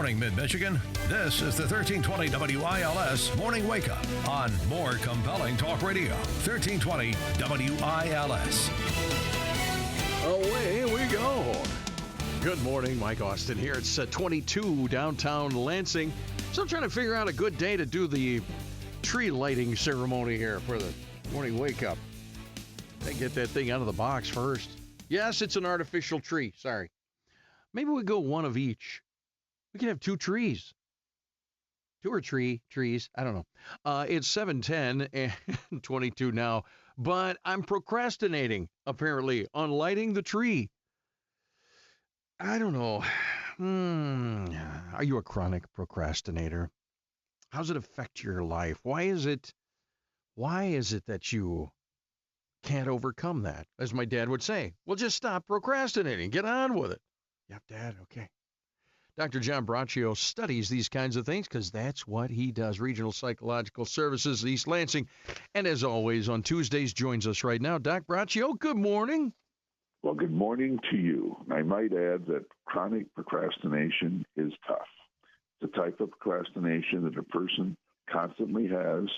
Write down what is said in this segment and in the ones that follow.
morning, Mid-Michigan. This is the 1320 WILS Morning Wake Up on more compelling talk radio. 1320 WILS. Away we go. Good morning, Mike Austin here. It's 22 downtown Lansing. Still trying to figure out a good day to do the tree lighting ceremony here for the morning wake up. I get that thing out of the box first. Yes, it's an artificial tree. Sorry. Maybe we go one of each. We could have two trees. Two or trees. I don't know. It's 7:10 and 22 now. But I'm procrastinating, apparently, on lighting the tree. I don't know. Are you a chronic procrastinator? How does it affect your life? Why is it that you can't overcome that? As my dad would say, well, just stop procrastinating. Get on with it. Yep, Dad. Okay. Dr. John Braccio studies these kinds of things because that's what he does. Regional Psychological Services, East Lansing. And as always, on Tuesdays, joins us right now. Doc Braccio, good morning. Well, good morning to you. I might add that chronic procrastination is tough. It's a type of procrastination that a person constantly has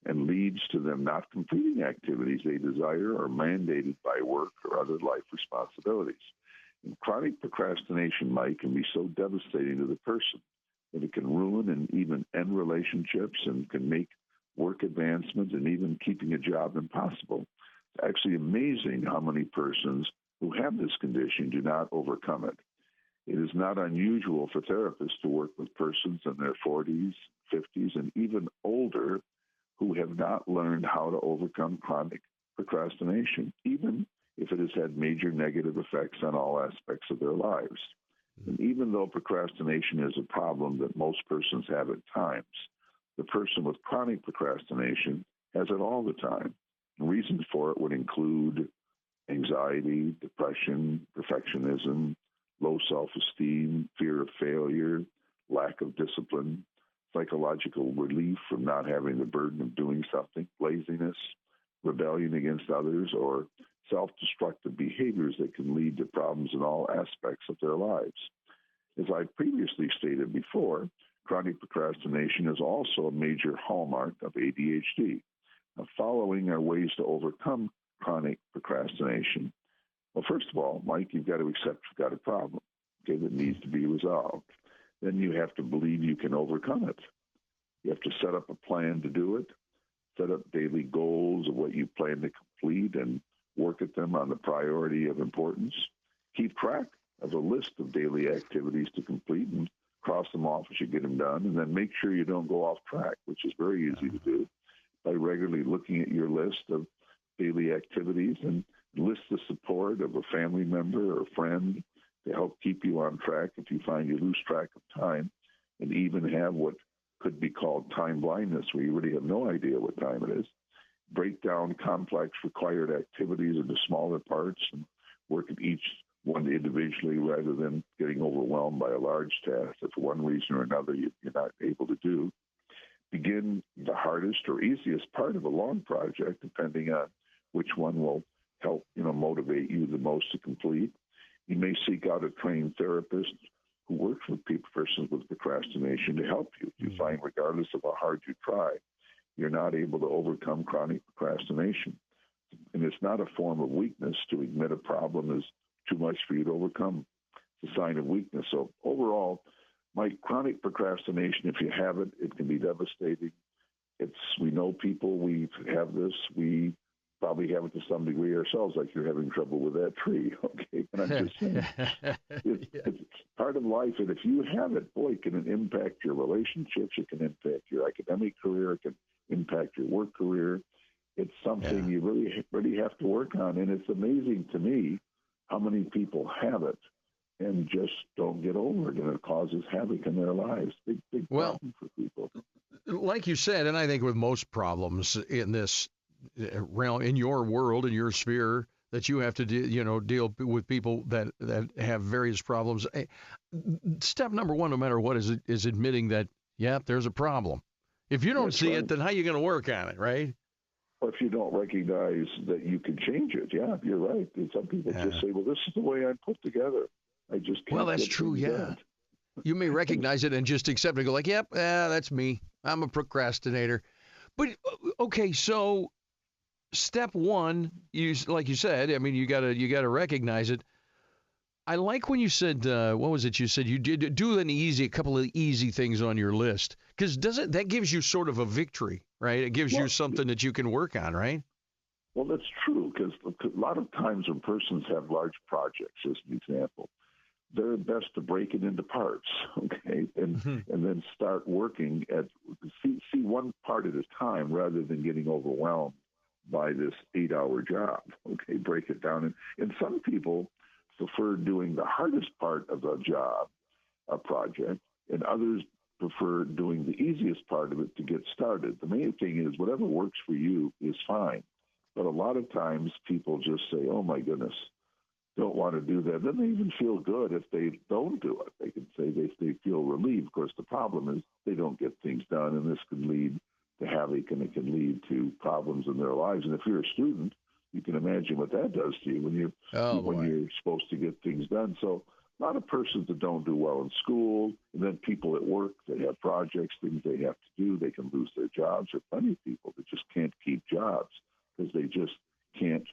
and leads to them not completing activities they desire or mandated by work or other life responsibilities. And chronic procrastination, Mike, can be so devastating to the person that it can ruin and even end relationships and can make work advancement and even keeping a job impossible. It's actually amazing how many persons who have this condition do not overcome it. It is not unusual for therapists to work with persons in their 40s, 50s, and even older who have not learned how to overcome chronic procrastination, even if it has had major negative effects on all aspects of their lives. And even though procrastination is a problem that most persons have at times, the person with chronic procrastination has it all the time. The reasons for it would include anxiety, depression, perfectionism, low self-esteem, fear of failure, lack of discipline, psychological relief from not having the burden of doing something, laziness, rebellion against others, or self-destructive behaviors that can lead to problems in all aspects of their lives. As I previously stated before, chronic procrastination is also a major hallmark of ADHD. Now, following are ways to overcome chronic procrastination. Well, first of all, Mike, you've got to accept you've got a problem, okay, that needs to be resolved. Then you have to believe you can overcome it. You have to set up a plan to do it, set up daily goals of what you plan to complete, and work at them on the priority of importance. Keep track of a list of daily activities to complete and cross them off as you get them done, and then make sure you don't go off track, which is very easy to do by regularly looking at your list of daily activities and list the support of a family member or friend to help keep you on track if you find you lose track of time, and even have what could be called time blindness, where you really have no idea what time it is. Break down complex required activities into smaller parts and work at each one individually rather than getting overwhelmed by a large task that for one reason or another you're not able to do. Begin the hardest or easiest part of a long project, depending on which one will help, motivate you the most to complete. You may seek out a trained therapist who works with persons with procrastination to help you. If you find, regardless of how hard you try, you're not able to overcome chronic procrastination. And it's not a form of weakness to admit a problem is too much for you to overcome. It's a sign of weakness. So overall, Mike, chronic procrastination, if you have it, it can be devastating. We know people, we have this, we probably have it to some degree ourselves, like you're having trouble with that tree, okay? And I'm just saying, it's part of life, and if you have it, boy, can it impact your relationships, it can impact your academic career, it can impact your work career. It's something you really have to work on, and it's amazing to me how many people have it and just don't get over it, and it causes havoc in their lives. Big problem for people. Like you said, and I think with most problems in this realm, in your world, in your sphere, that you have to deal with people that have various problems. Step number one, no matter what, is admitting that, there's a problem. If you don't see it, then how are you going to work on it, right? Or if you don't recognize that you can change it, you're right. And some people just say, well, this is the way I'm put together. I just can't. Well, that's true, You may recognize it and just accept it. Go like, yep, that's me. I'm a procrastinator. But okay, so step one, like you said, I mean, you gotta recognize it. I like when you said, what was it? You said you did do a couple of easy things on your list, because that gives you sort of a victory, right? It gives you something that you can work on, right? Well, that's true, because a lot of times when persons have large projects, as an example, they're best to break it into parts, okay, and then start working see one part at a time rather than getting overwhelmed by this 8-hour job. Okay, break it down, and some people prefer doing the hardest part of a job, a project, and others prefer doing the easiest part of it to get started. The main thing is whatever works for you is fine. But a lot of times people just say, oh, my goodness, don't want to do that. Then they even feel good if they don't do it. They can say they feel relieved. Of course, the problem is they don't get things done, and this can lead to havoc, and it can lead to problems in their lives. And if you're a student, you can imagine what that does to you when you're supposed to get things done. So a lot of persons that don't do well in school, and then people at work that have projects, things they have to do, they can lose their jobs. There are plenty of people that just can't keep jobs because they just can't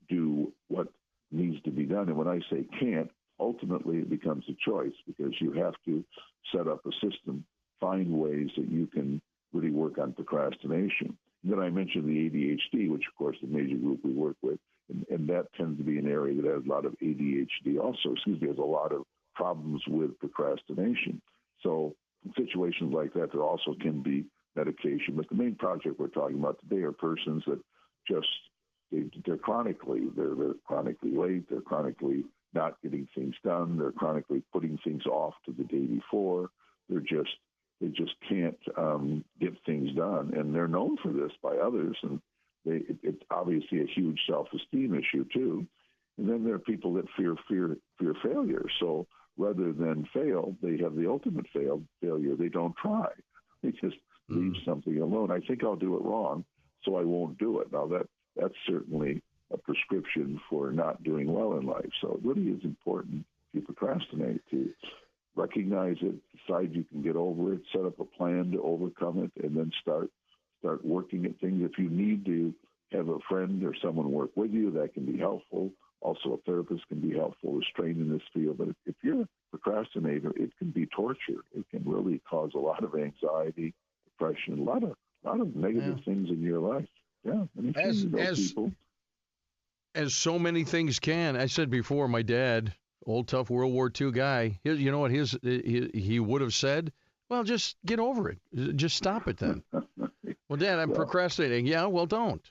do what needs to be done. And when I say can't, ultimately it becomes a choice, because you have to set up a system, find ways that you can really work on procrastination. And then I mentioned the ADHD, which of course is a major group we work with, and that tends to be an area that has a lot of ADHD also, has a lot of problems with procrastination. So in situations like that, there also can be medication. But the main project we're talking about today are persons that just, they're chronically late, they're chronically not getting things done, they're chronically putting things off to the day before, they just can't get things done, and they're known for this by others, and it's obviously a huge self-esteem issue too. And then there are people that fear failure, so rather than fail, they have the ultimate failure. They don't try. They just leave something alone. I think I'll do it wrong, so I won't do it. Now that's certainly a prescription for not doing well in life. So it really is important, if you procrastinate, to recognize it, decide you can get over it, set up a plan to overcome it, and then start working at things. If you need to have a friend or someone work with you, that can be helpful. Also, a therapist can be helpful, who's trained in this field. But if you're a procrastinator, it can be torture. It can really cause a lot of anxiety, depression, a lot of negative things in your life. Yeah, and people. As so many things can. I said before, my dad, old tough World War II guy, you know what he would have said? Well, just get over it. Just stop it then. Well, Dad, I'm procrastinating. Yeah, well, don't.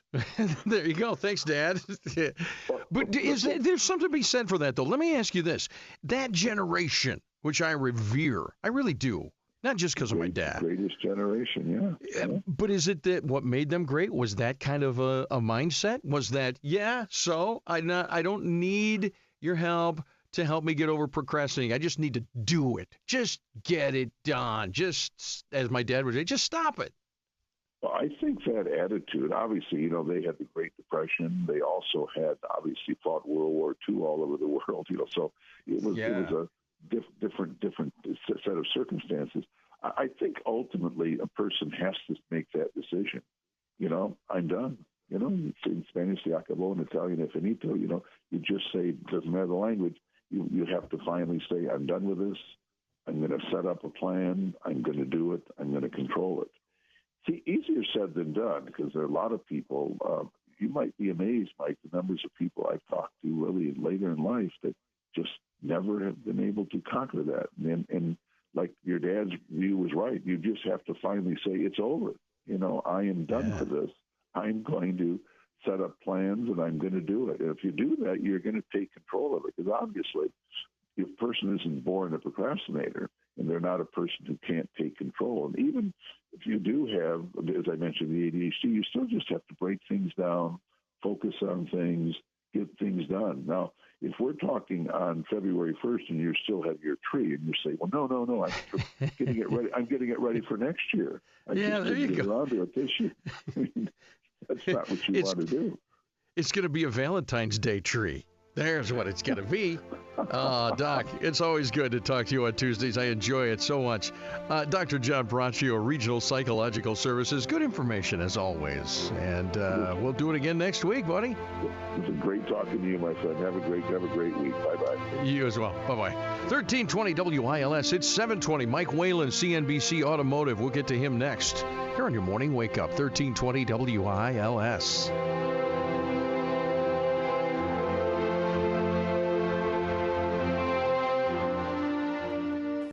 There you go. Thanks, Dad. But there's something to be said for that, though. Let me ask you this. That generation, which I revere, I really do, not just because of my dad. Greatest generation, yeah. But is it that what made them great was that kind of a mindset? Was that, so I don't need your help to help me get over procrastinating. I just need to do it. Just get it done. Just, as my dad would say, just stop it. Well, I think that attitude, obviously, they had the Great Depression. They also had, obviously, fought World War II all over the world, so it was a different set of circumstances. I think ultimately a person has to make that decision. I'm done. In Spanish, se acabó. In Italian, è finito. You just say, it doesn't matter the language. You have to finally say, I'm done with this. I'm going to set up a plan. I'm going to do it. I'm going to control it. See, easier said than done, because there are a lot of people, you might be amazed, Mike, the numbers of people I've talked to really later in life that just never have been able to conquer that. And like your dad's view was right. You just have to finally say, it's over. I am done for this. I'm going to set up plans, and I'm going to do it. And if you do that, you're going to take control of it, because obviously if a person isn't born a procrastinator, and they're not a person who can't take control. And even if you do have, as I mentioned, the ADHD, you still just have to break things down, focus on things, get things done. Now, if we're talking on February 1st and you still have your tree, and you say, well, no, I'm getting it ready. I'm getting it ready for next year. I just there you get go. around to it this year. That's not what you want to do. It's going to be a Valentine's Day tree. There's what it's going to be. Doc, it's always good to talk to you on Tuesdays. I enjoy it so much. Dr. John Braccio, Regional Psychological Services. Good information as always. And we'll do it again next week, buddy. It's been great talking to you, my friend. Have a great week. Bye-bye. You as well. Bye-bye. 1320 WILS. It's 720. Mike Whalen, CNBC Automotive. We'll get to him next. Here on your Morning Wake Up, 1320 WILS.